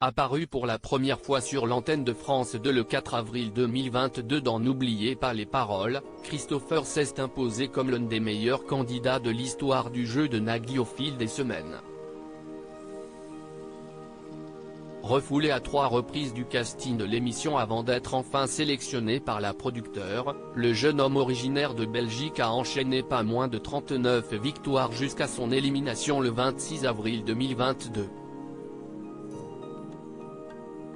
Apparu pour la première fois sur l'antenne de France 2 le 4 avril 2022 dans N'oubliez pas les paroles, Christopher s'est imposé comme l'un des meilleurs candidats de l'histoire du jeu de Nagui au fil des semaines. Refoulé à 3 reprises du casting de l'émission avant d'être enfin sélectionné par la producteur, le jeune homme originaire de Belgique a enchaîné pas moins de 39 victoires jusqu'à son élimination le 26 avril 2022.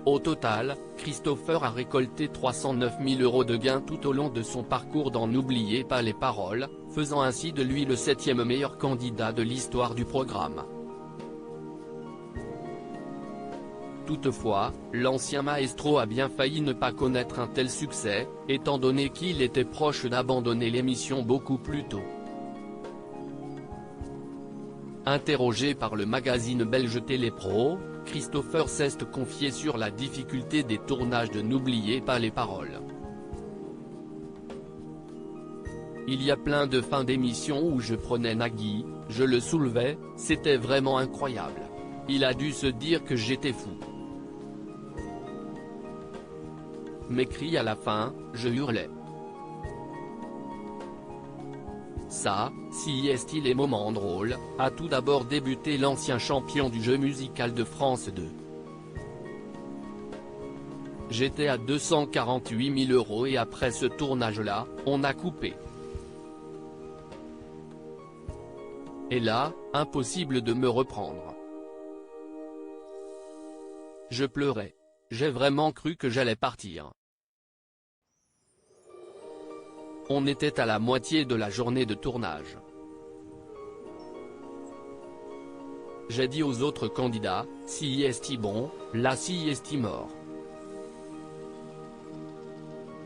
Au total, Christopher a récolté 309 000 € de gains tout au long de son parcours dans N'oubliez pas les paroles, faisant ainsi de lui le 7e meilleur candidat de l'histoire du programme. Toutefois, l'ancien maestro a bien failli ne pas connaître un tel succès, étant donné qu'il était proche d'abandonner l'émission beaucoup plus tôt. Interrogé par le magazine belge Télépro, Christopher s'est confié sur la difficulté des tournages de N'oubliez pas les paroles. Il y a plein de fins d'émission où je prenais Nagui, je le soulevais, c'était vraiment incroyable. Il a dû se dire que j'étais fou. Mes cris à la fin, je hurlais. Ça, si est-il les moments drôles, a tout d'abord débuté l'ancien champion du jeu musical de France 2. J'étais à 248 000 € et après ce tournage-là, on a coupé. Et là, impossible de me reprendre. Je pleurais. J'ai vraiment cru que j'allais partir. On était à la moitié de la journée de tournage. J'ai dit aux autres candidats, si est bon, là si est mort.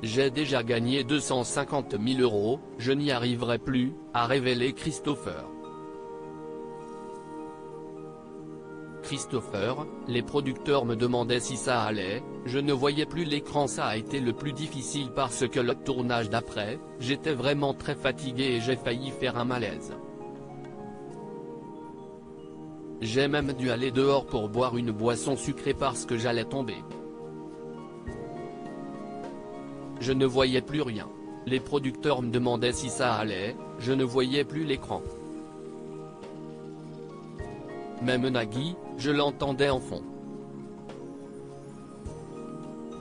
J'ai déjà gagné 250 000 €, je n'y arriverai plus, a révélé Christopher. Christopher, les producteurs me demandaient si ça allait, je ne voyais plus l'écran, ça a été le plus difficile parce que le tournage d'après, j'étais vraiment très fatigué et j'ai failli faire un malaise. J'ai même dû aller dehors pour boire une boisson sucrée parce que j'allais tomber. Je ne voyais plus rien. Les producteurs me demandaient si ça allait, je ne voyais plus l'écran. Même Nagui, je l'entendais en fond.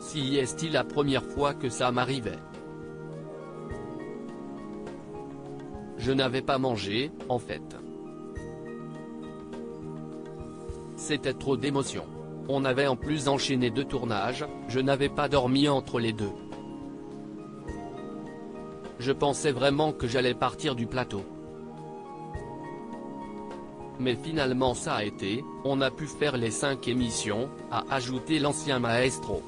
Si est-il la première fois que ça m'arrivait. Je n'avais pas mangé, en fait. C'était trop d'émotions. On avait en plus enchaîné 2 tournages, je n'avais pas dormi entre les 2. Je pensais vraiment que j'allais partir du plateau. Mais finalement ça a été, on a pu faire les 5 émissions, a ajouté l'ancien maestro.